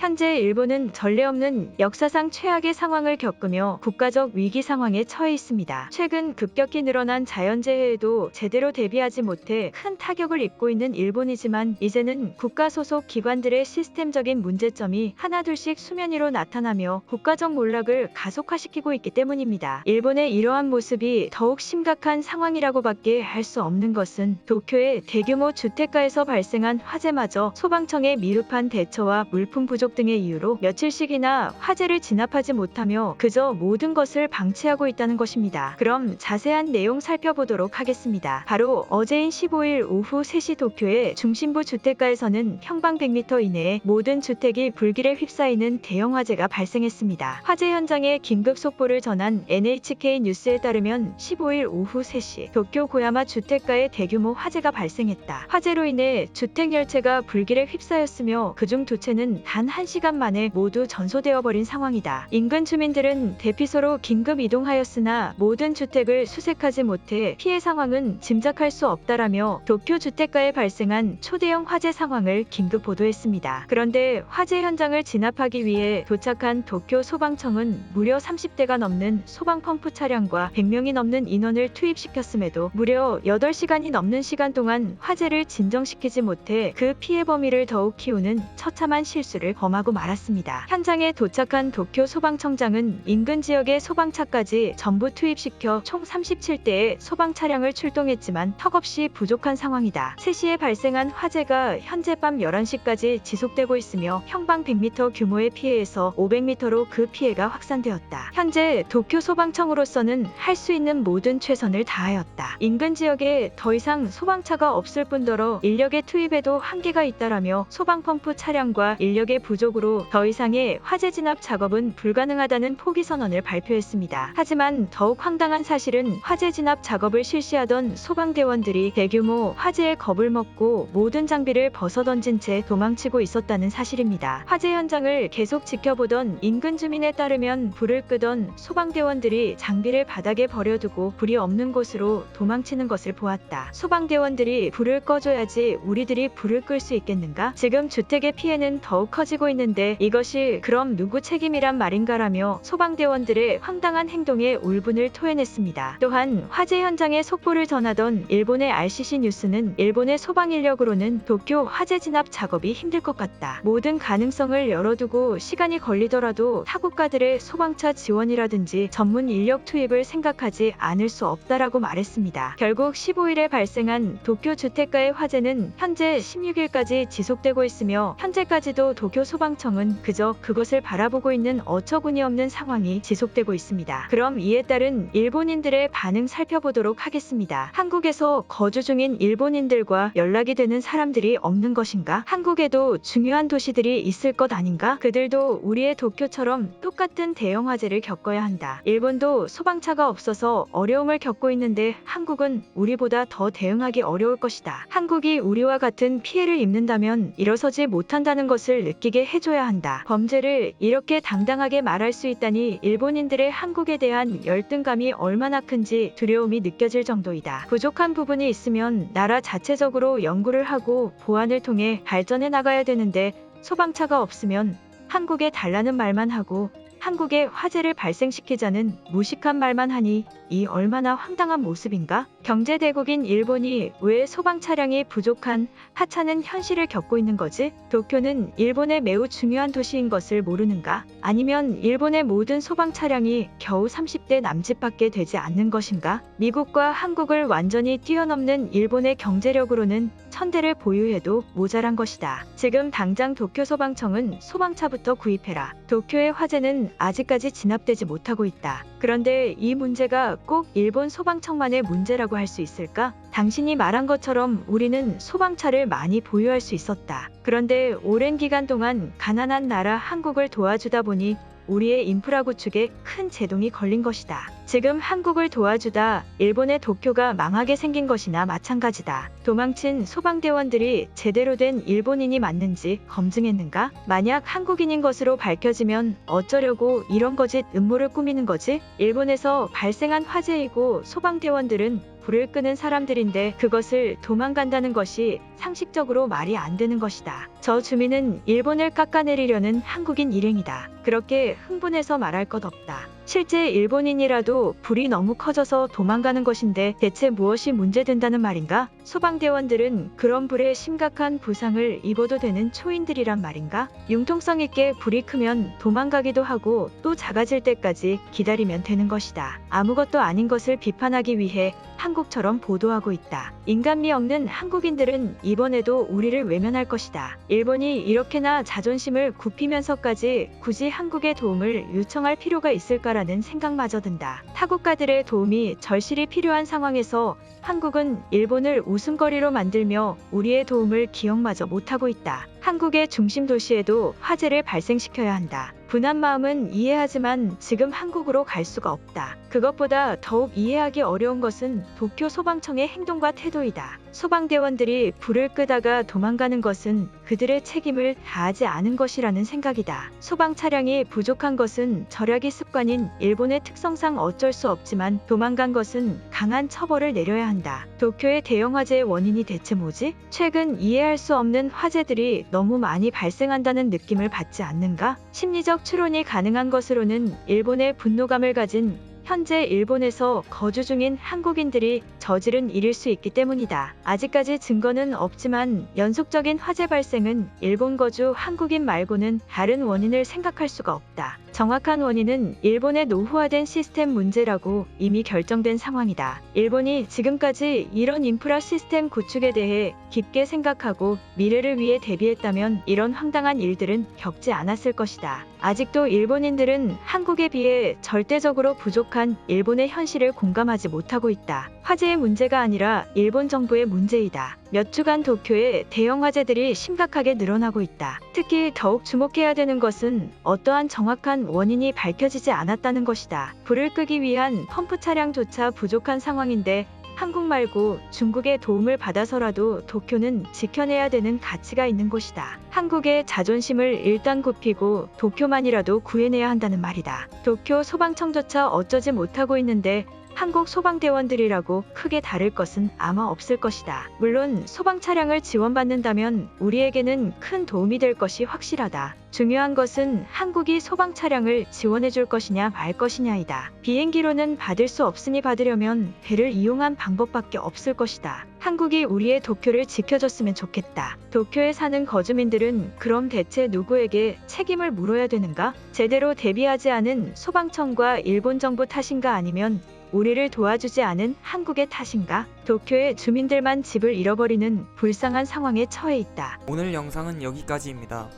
현재 일본은 전례 없는 역사상 최악의 상황을 겪으며 국가적 위기 상황에 처해 있습니다. 최근 급격히 늘어난 자연재해에도 제대로 대비하지 못해 큰 타격을 입고 있는 일본이지만 이제는 국가 소속 기관들의 시스템적인 문제점이 하나둘씩 수면 위로 나타나며 국가적 몰락을 가속화시키고 있기 때문입니다. 일본의 이러한 모습이 더욱 심각한 상황이라고밖에 할 수 없는 것은 도쿄의 대규모 주택가에서 발생한 화재마저 소방청의 미흡한 대처와 물품 부족 등의 이유로 며칠씩이나 화재를 진압하지 못하며 그저 모든 것을 방치하고 있다는 것입니다. 그럼 자세한 내용 살펴보도록 하겠습니다. 바로 어제인 15일 오후 3시 도쿄의 중심부 주택가에서는 평방 100m 이내에 모든 주택이 불길에 휩싸이는 대형 화재가 발생했습니다. 화재 현장에 긴급 속보를 전한 NHK 뉴스에 따르면 15일 오후 3시 도쿄 고야마 주택가에 대규모 화재가 발생했다. 화재로 인해 주택 10채가 불길에 휩싸였으며 그중 2채는 단 1시간 만에 모두 전소되어 버린 상황이다. 인근 주민들은 대피소로 긴급 이동하였으나 모든 주택을 수색하지 못해 피해 상황은 짐작할 수 없다라며 도쿄 주택가에 발생한 초대형 화재 상황을 긴급 보도했습니다. 그런데 화재 현장을 진압하기 위해 도착한 도쿄 소방청은 무려 30대가 넘는 소방 펌프 차량과 100명이 넘는 인원을 투입시켰음에도 무려 8시간이 넘는 시간 동안 화재를 진정시키지 못해 그 피해 범위를 더욱 키우는 처참한 실수를 범하고 말았습니다. 현장에 도착한 도쿄 소방청장은 인근 지역의 소방차까지 전부 투입시켜 총 37대의 소방 차량을 출동했지만 턱없이 부족한 상황이다. 3시에 발생한 화재가 현재 밤 11시까지 지속되고 있으며 평방 100m 규모의 피해에서 500m로 그 피해가 확산되었다. 현재 도쿄 소방청으로서는 할 수 있는 모든 최선을 다하였다. 인근 지역에 더 이상 소방차가 없을 뿐더러 인력의 투입에도 한계가 있다라며 소방펌프 차량과 인력의 부족으로 더 이상의 화재 진압 작업은 불가능하다는 포기 선언을 발표했습니다. 하지만 더욱 황당한 사실은 화재 진압 작업을 실시하던 소방대원들이 대규모 화재에 겁을 먹고 모든 장비를 벗어던진 채 도망치고 있었다는 사실입니다. 화재 현장을 계속 지켜보던 인근 주민에 따르면 불을 끄던 소방대원들이 장비를 바닥에 버려두고 불이 없는 곳으로 도망치는 것을 보았다. 소방대원들이 불을 꺼줘야지 우리들이 불을 끌 수 있겠는가? 지금 주택의 피해는 더욱 커지고 있는데 이것이 그럼 누구 책임이란 말인가라며 소방대원들의 황당한 행동에 울분을 토해냈습니다. 또한 화재 현장에 속보를 전하던 일본의 RCC 뉴스는 일본의 소방 인력으로는 도쿄 화재 진압 작업이 힘들 것 같다. 모든 가능성을 열어두고 시간이 걸리더라도 타국가들의 소방차 지원이라든지 전문 인력 투입을 생각하지 않을 수 없다라고 말했습니다. 결국 15일에 발생한 도쿄 주택가의 화재는 현재 16일까지 지속되고 있으며 현재까지도 도쿄 소방청은 그저 그것을 바라보고 있는 어처구니 없는 상황이 지속되고 있습니다. 그럼 이에 따른 일본인들의 반응 살펴보도록 하겠습니다. 한국에서 거주 중인 일본인들과 연락이 되는 사람들이 없는 것인가? 한국에도 중요한 도시들이 있을 것 아닌가? 그들도 우리의 도쿄처럼 똑같은 대형 화재를 겪어야 한다. 일본도 소방차가 없어서 어려움을 겪고 있는데 한국은 우리보다 더 대응하기 어려울 것이다. 한국이 우리와 같은 피해를 입는다면 일어서지 못한다는 것을 느끼게 해줘야 한다. 범죄를 이렇게 당당하게 말할 수 있다니 일본인들의 한국에 대한 열등감이 얼마나 큰지 두려움이 느껴질 정도이다. 부족한 부분이 있으면 나라 자체적으로 연구를 하고 보완을 통해 발전해 나가야 되는데 소방차가 없으면 한국에 달라는 말만 하고 한국에 화재를 발생시키자는 무식한 말만 하니 이 얼마나 황당한 모습인가? 경제대국인 일본이 왜 소방 차량이 부족한 하찮은 현실을 겪고 있는 거지? 도쿄는 일본의 매우 중요한 도시인 것을 모르는가? 아니면 일본의 모든 소방 차량이 겨우 30대 남짓밖에 되지 않는 것인가? 미국과 한국을 완전히 뛰어넘는 일본의 경제력으로는 1000대를 보유해도 모자란 것이다. 지금 당장 도쿄 소방청은 소방차부터 구입해라. 도쿄의 화재는 아직까지 진압되지 못하고 있다. 그런데 이 문제가 꼭 일본 소방청만의 문제라고 할 수 있을까? 당신이 말한 것처럼 우리는 소방차를 많이 보유할 수 있었다. 그런데 오랜 기간 동안 가난한 나라 한국을 도와주다 보니 우리의 인프라 구축에 큰 제동이 걸린 것이다. 지금 한국을 도와주다 일본의 도쿄가 망하게 생긴 것이나 마찬가지다. 도망친 소방대원들이 제대로 된 일본인이 맞는지 검증했는가? 만약 한국인인 것으로 밝혀지면 어쩌려고 이런 거짓 음모를 꾸미는 거지? 일본에서 발생한 화재이고 소방대원들은 불을 끄는 사람들인데 그것을 도망간다는 것이 상식적으로 말이 안 되는 것이다. 저 주민은 일본을 깎아내리려는 한국인 일행이다. 그렇게 흥분해서 말할 것 없다. 실제 일본인이라도 불이 너무 커져서 도망가는 것인데 대체 무엇이 문제된다는 말인가? 소방대원들은 그런 불에 심각한 부상을 입어도 되는 초인들이란 말인가? 융통성 있게 불이 크면 도망가기도 하고 또 작아질 때까지 기다리면 되는 것이다. 아무것도 아닌 것을 비판하기 위해 한국처럼 보도하고 있다. 인간미 없는 한국인들은 이번에도 우리를 외면할 것이다. 일본이 이렇게나 자존심을 굽히면서까지 굳이 한국의 도움을 요청할 필요가 있을까라는 생각마저 든다. 타국가들의 도움이 절실히 필요한 상황에서 한국은 일본을 웃음거리로 만들며 우리의 도움을 기억마저 못하고 있다. 한국의 중심 도시에도 화재를 발생시켜야 한다. 분한 마음은 이해하지만 지금 한국으로 갈 수가 없다. 그것보다 더욱 이해하기 어려운 것은 도쿄 소방청의 행동과 태도이다. 소방대원들이 불을 끄다가 도망가는 것은 그들의 책임을 다하지 않은 것이라는 생각이다. 소방 차량이 부족한 것은 절약이 습관인 일본의 특성상 어쩔 수 없지만 도망간 것은 강한 처벌을 내려야 한다. 도쿄의 대형 화재의 원인이 대체 뭐지? 최근 이해할 수 없는 화재들이 너무 많이 발생한다는 느낌을 받지 않는가? 심리적 추론이 가능한 것으로는 일본의 분노감을 가진 현재 일본에서 거주 중인 한국인들이 저지른 일일 수 있기 때문이다. 아직까지 증거는 없지만 연속적인 화재 발생은 일본 거주 한국인 말고는 다른 원인을 생각할 수가 없다. 정확한 원인은 일본의 노후화된 시스템 문제라고 이미 결정된 상황이다. 일본이 지금까지 이런 인프라 시스템 구축에 대해 깊게 생각하고 미래를 위해 대비했다면 이런 황당한 일들은 겪지 않았을 것이다. 아직도 일본인들은 한국에 비해 절대적으로 부족한 일본의 현실을 공감하지 못하고 있다. 화재의 문제가 아니라 일본 정부의 문제이다. 몇 주간 도쿄에 대형 화재들이 심각하게 늘어나고 있다. 특히 더욱 주목해야 되는 것은 어떠한 정확한 원인이 밝혀지지 않았다는 것이다. 불을 끄기 위한 펌프 차량조차 부족한 상황인데 한국 말고 중국의 도움을 받아서라도 도쿄는 지켜내야 되는 가치가 있는 곳이다. 한국의 자존심을 일단 굽히고 도쿄만이라도 구해내야 한다는 말이다. 도쿄 소방청조차 어쩌지 못하고 있는데 한국 소방대원들이라고 크게 다를 것은 아마 없을 것이다. 물론 소방 차량을 지원받는다면 우리에게는 큰 도움이 될 것이 확실하다. 중요한 것은 한국이 소방 차량을 지원해 줄 것이냐 말 것이냐이다. 비행기로는 받을 수 없으니 받으려면 배를 이용한 방법밖에 없을 것이다. 한국이 우리의 도쿄를 지켜줬으면 좋겠다. 도쿄에 사는 거주민들은 그럼 대체 누구에게 책임을 물어야 되는가? 제대로 대비하지 않은 소방청과 일본 정부 탓인가 아니면 우리를 도와주지 않은 한국의 탓인가? 도쿄의 주민들만 집을 잃어버리는 불쌍한 상황에 처해 있다. 오늘 영상은 여기까지입니다.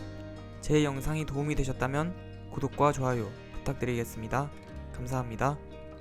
제 영상이 도움이 되셨다면 구독과 좋아요 부탁드리겠습니다. 감사합니다.